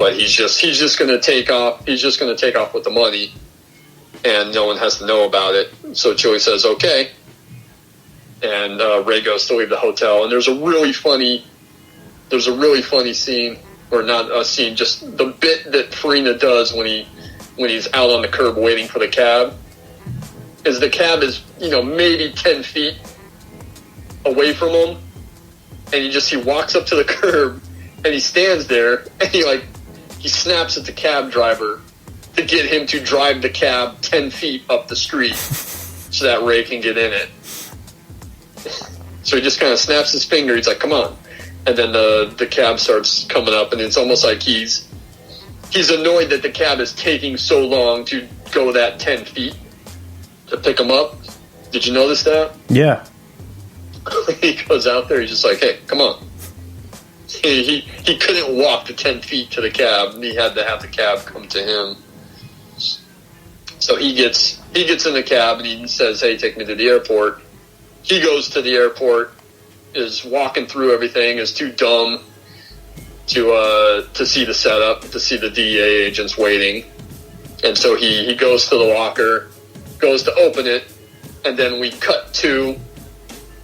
but he's just going to take off. He's just going to take off with the money, and no one has to know about it. So Chewie says, okay. And Ray goes to leave the hotel, and there's a really funny scene, or not a scene, just the bit that Farina does when he's out on the curb waiting for the cab. Is the cab is maybe 10 feet away from him, and he walks up to the curb, and he stands there, and he snaps at the cab driver to get him to drive the cab 10 feet up the street so that Ray can get in it. So he just kind of snaps his finger. He's like, come on. And then the cab starts coming up, and it's almost like he's annoyed that the cab is taking so long to go that 10 feet to pick him up. Did you notice that? Yeah. He goes out there, he's just like, hey, come on. He couldn't walk the 10 feet to the cab, and he had to have the cab come to him. So he gets in the cab, and he says, hey, take me to the airport. He goes to the airport, is walking through everything, is too dumb to see the setup, to see the DEA agents waiting. And so he goes to the locker, goes to open it, and then we cut to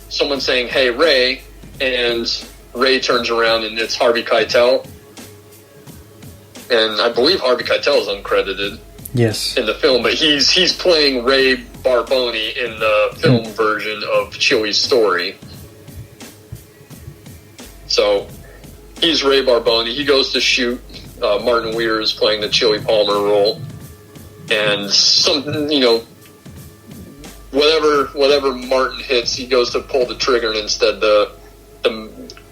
someone saying, hey, Ray, and Ray turns around, and it's Harvey Keitel. And I believe Harvey Keitel is uncredited. Yes. In the film, but he's playing Ray Barboni in the film version of Chewie's story. So he's Ray Barboni. He goes to shoot. Martin Weir is playing the Chewie Palmer role, and whatever Martin hits, he goes to pull the trigger, and instead the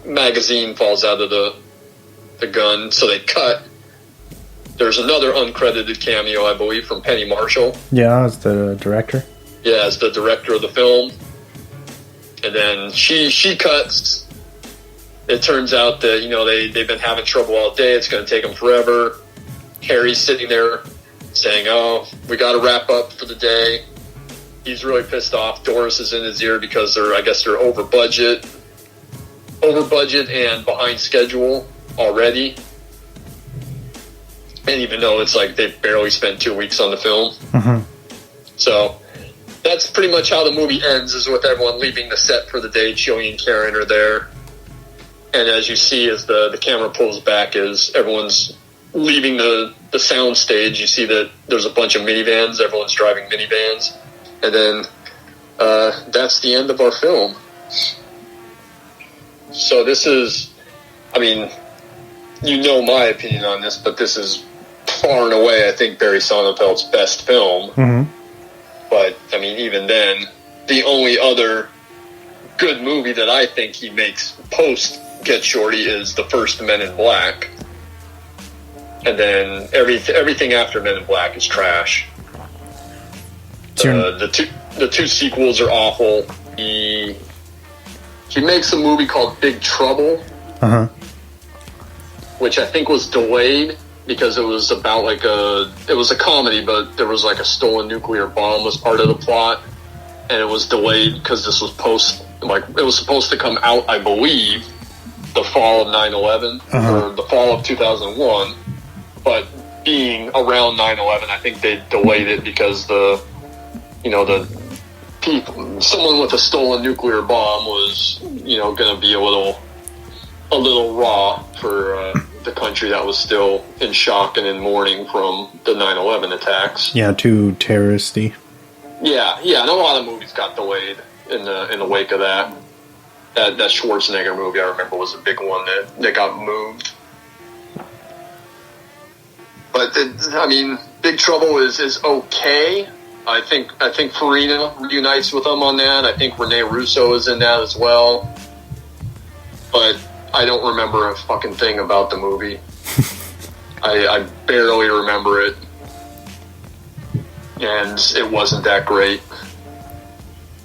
magazine falls out of the gun. So they cut. There's another uncredited cameo, I believe, from Penny Marshall. Yeah, as the director. Yeah, as the director of the film. And then she cuts. It turns out that, they've been having trouble all day. It's going to take them forever. Harry's sitting there saying, oh, we got to wrap up for the day. He's really pissed off. Doris is in his ear because they're over budget and behind schedule already. And even though it's like they've barely spent 2 weeks on the film. Mm-hmm. So that's pretty much how the movie ends, is with everyone leaving the set for the day. Chewie and Karen are there. And as you see, as the camera pulls back, as everyone's leaving the sound stage, you see that there's a bunch of minivans. Everyone's driving minivans. And then that's the end of our film. So this is, my opinion on this, but this is far and away, I think, Barry Sonnenfeld's best film. Mm-hmm. But, even then, the only other good movie that I think he makes post Get Shorty is the first Men in Black. And then everything after Men in Black is trash. The two sequels are awful. He makes a movie called Big Trouble, which I think was delayed because it was about it was a comedy, but there was a stolen nuclear bomb was part of the plot, and it was delayed because this was it was supposed to come out, I believe, the fall of 9/11 or the fall of 2001, but being around 9/11, I think they delayed it because someone with a stolen nuclear bomb was, going to be a little raw for the country that was still in shock and in mourning from the 9/11 attacks. Yeah, too terroristy. Yeah, and a lot of movies got delayed in the wake of that. That Schwarzenegger movie, I remember, was a big one that got moved. But Big Trouble is okay. I think Farina reunites with them on that. I think Rene Russo is in that as well. But I don't remember a fucking thing about the movie. I barely remember it. And it wasn't that great.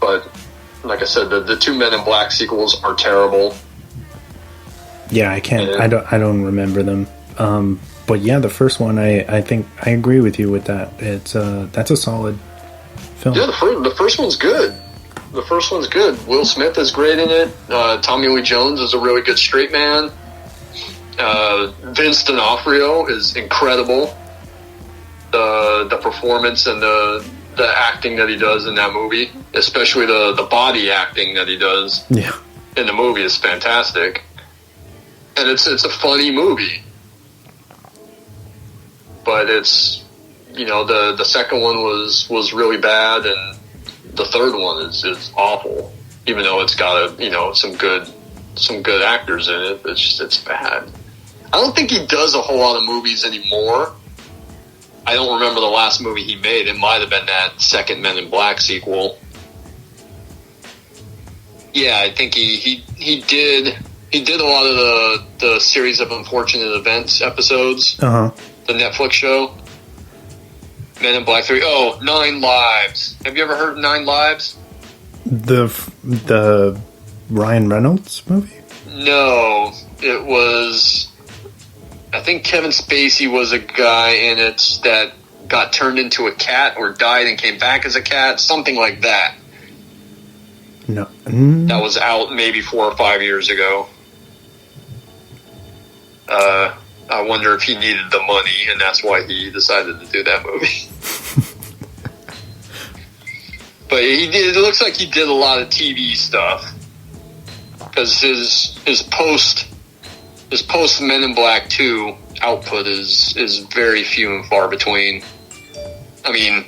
But like I said, the two Men in Black sequels are terrible. Yeah, I can't. And I don't remember them. But yeah, the first one, I think I agree with you with that. It's that's a solid film. Yeah, the first one's good. The first one's good. Will Smith is great in it. Tommy Lee Jones is a really good straight man. Vince D'Onofrio is incredible. The performance and the acting that he does in that movie, especially the body acting that he does in the movie, is fantastic. And it's a funny movie. But it's, the second one was really bad, and the third one is awful. Even though it's got some good actors in it, it's bad. I don't think he does a whole lot of movies anymore. I don't remember the last movie he made. It might have been that second Men in Black sequel. Yeah, I think he did a lot of the series of Unfortunate Events episodes. The Netflix show. Men in Black 3. Oh, 9 Lives. Have you ever heard of 9 Lives? The Ryan Reynolds movie? No, it was... I think Kevin Spacey was a guy in it that got turned into a cat or died and came back as a cat. Something like that. No. That was out maybe 4 or 5 years ago. I wonder if he needed the money, and that's why he decided to do that movie. But it looks like he did a lot of TV stuff. Because his post Men in Black 2 output is very few and far between. I mean,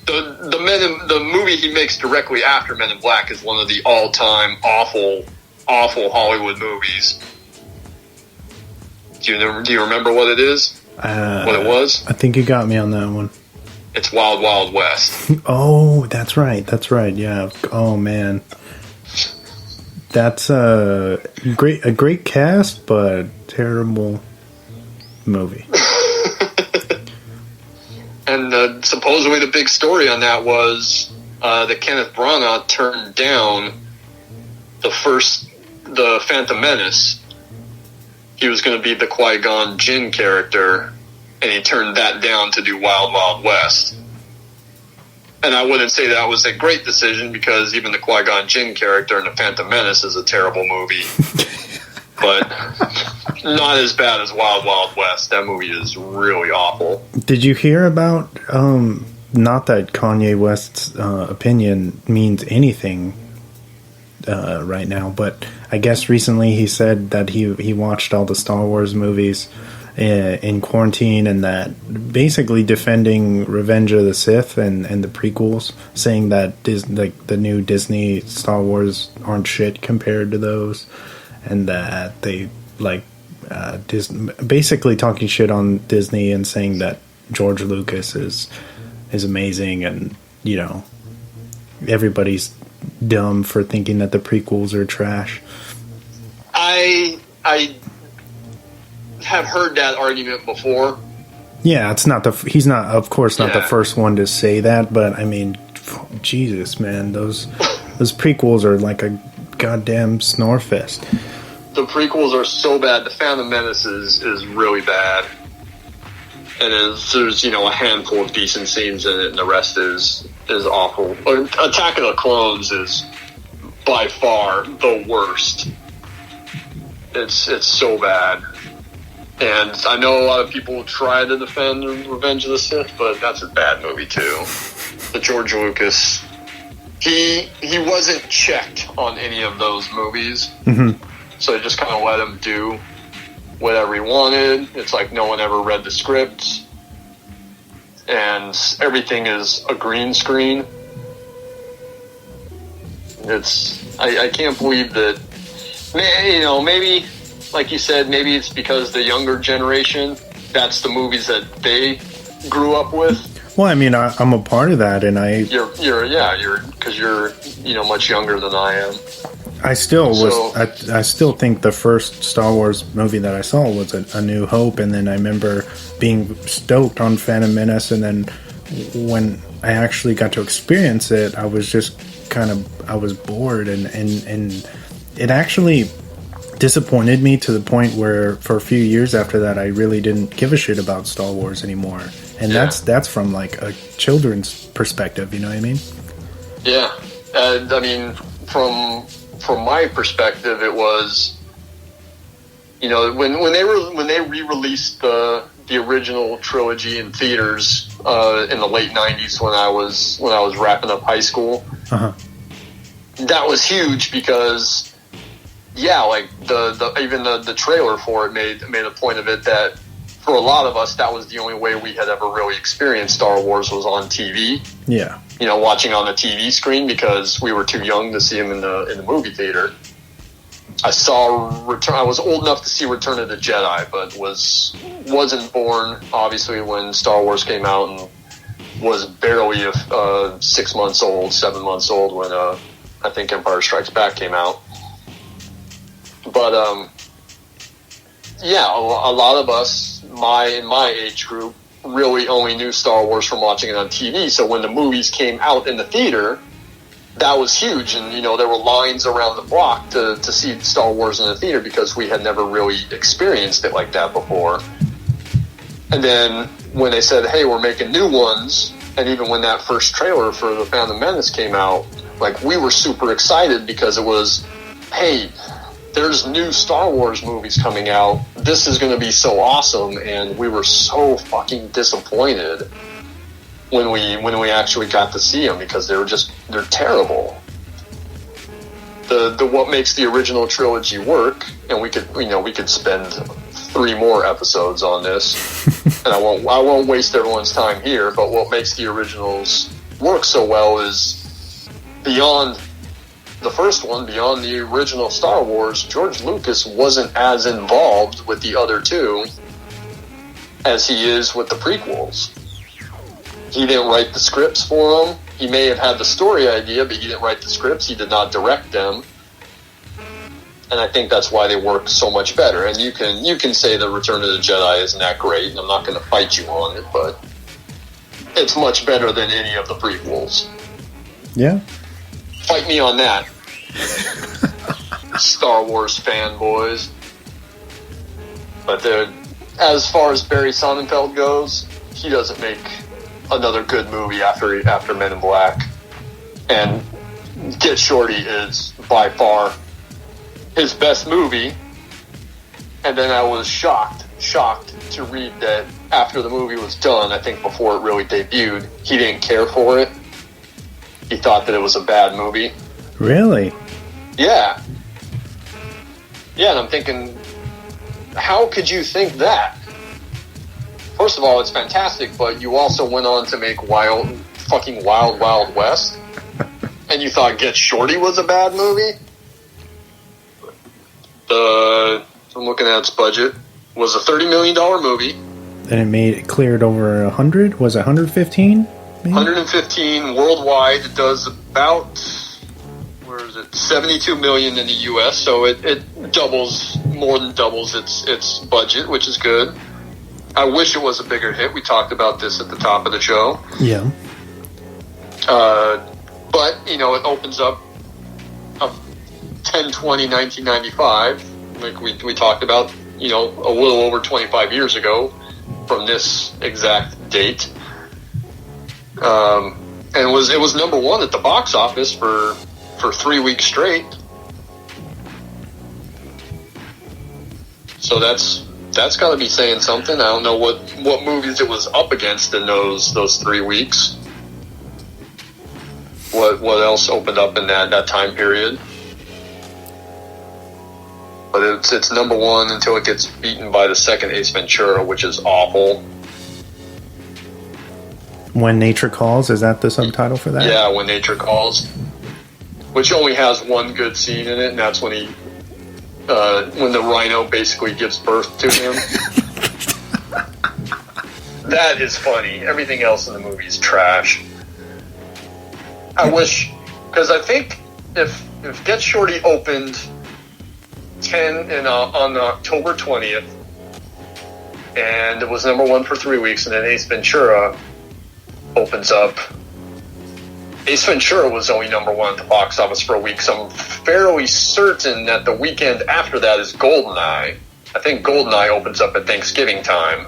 the movie he makes directly after Men in Black is one of the all-time awful Hollywood movies. Do you remember what it is? What it was? I think you got me on that one. It's Wild Wild West. Oh, that's right. Yeah. Oh man, that's a great cast, but terrible movie. And supposedly the big story on that was that Kenneth Branagh turned down the Phantom Menace. He was going to be the Qui-Gon Jinn character, and he turned that down to do Wild Wild West. And I wouldn't say that was a great decision, because even the Qui-Gon Jinn character in The Phantom Menace is a terrible movie. But not as bad as Wild Wild West. That movie is really awful. Did you hear about, not that Kanye West's opinion means anything right now, but I guess recently he said that he watched all the Star Wars movies in quarantine, and that basically defending Revenge of the Sith and the prequels, saying that the new Disney Star Wars aren't shit compared to those, and that they basically talking shit on Disney and saying that George Lucas is amazing, and everybody's dumb for thinking that the prequels are trash. I have heard that argument before. Yeah, he's not, of course, not the first one to say that, but I mean, Jesus, man, those prequels are like a goddamn snore fest. The prequels are so bad. The Phantom Menace is really bad, and there's a handful of decent scenes in it, and the rest is awful. Attack of the Clones is by far the worst. It's so bad. And I know a lot of people try to defend Revenge of the Sith, but that's a bad movie too. The George Lucas, he wasn't checked on any of those movies, so they just kind of let him do whatever he wanted. It's like no one ever read the script, and everything is a green screen. I can't believe that. Maybe, like you said, maybe it's because the younger generation, that's the movies that they grew up with. Well, I mean, I'm a part of that, and because you're much younger than I am. I still think the first Star Wars movie that I saw was A New Hope, and then I remember being stoked on Phantom Menace, and then when I actually got to experience it, I was just I was bored, and it actually disappointed me to the point where for a few years after that, I really didn't give a shit about Star Wars anymore. And that's from like a children's perspective, you know what I mean? Yeah. And I mean, from my perspective, it was you know, when they re-released the original trilogy in theaters in the late '90s when I was wrapping up high school, that was huge because, yeah, like the trailer for it made a point of it that for a lot of us that was the only way we had ever really experienced Star Wars was on TV. Yeah, you know, watching on the TV screen because we were too young to see them in the movie theater. I was old enough to see Return of the Jedi, but wasn't born obviously when Star Wars came out, and was barely 6 months old, 7 months old when I think Empire Strikes Back came out. But yeah, a lot of us, in my age group, really only knew Star Wars from watching it on TV. So when the movies came out in the theater, that was huge, and you know there were lines around the block to see Star Wars in the theater because we had never really experienced it like that before. And then when they said, "Hey, we're making new ones," and even when that first trailer for The Phantom Menace came out, like we were super excited because it was, "Hey, there's new Star Wars movies coming out. This is going to be so awesome," and we were so fucking disappointed when we actually got to see them because they're terrible. The what makes the original trilogy work, and we could spend 3 more episodes on this, and I won't waste everyone's time here. But what makes the originals work so well is beyond the first one, beyond the original Star Wars, George Lucas wasn't as involved with the other two as he is with the prequels. He didn't write the scripts for them. He may have had the story idea, but he didn't write the scripts. He did not direct them. And I think that's why they work so much better. And you can say the Return of the Jedi isn't that great, and I'm not going to fight you on it, but it's much better than any of the prequels. Yeah. Fight me on that. Star Wars fanboys. But as far as Barry Sonnenfeld goes, he doesn't make another good movie after Men in Black. And Get Shorty is by far his best movie. And then I was shocked to read that after the movie was done, I think before it really debuted, he didn't care for it. He thought that it was a bad movie. Really? Yeah. Yeah, and I'm thinking, how could you think that? First of all, it's fantastic, but you also went on to make Wild Wild West, and you thought Get Shorty was a bad movie? I'm looking at its budget. Was a $30 million movie. And it cleared over 100? Was it 115? Maybe? 115 worldwide. It does about, where is it, 72 million in the U.S., so it more than doubles its budget, which is good. I wish it was a bigger hit. We talked about this at the top of the show. Yeah. But, you know, it opens up 10/20/1995, like we talked about, you know, a little over 25 years ago from this exact date. And it was number one at the box office for 3 weeks straight. So that's got to be saying something. I don't know what movies it was up against in those 3 weeks. What else opened up in that time period? But it's number one until it gets beaten by the second Ace Ventura, which is awful. When Nature Calls, is that the subtitle for that? Yeah, When Nature Calls, which only has one good scene in it, and that's when when the rhino basically gives birth to him. That is funny. Everything else in the movie is trash. I wish, because I think if Get Shorty opened 10 on October 20th, and it was number one for 3 weeks, and then Ace Ventura opens up. Ace Ventura was only number one at the box office for a week, so I'm fairly certain that the weekend after that is GoldenEye. I think GoldenEye opens up at Thanksgiving time,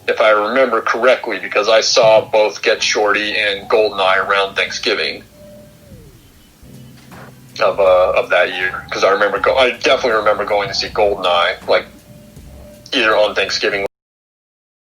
if I remember correctly, because I saw both Get Shorty and GoldenEye around Thanksgiving. of that year, because I definitely remember going to see Goldeneye, like either on Thanksgiving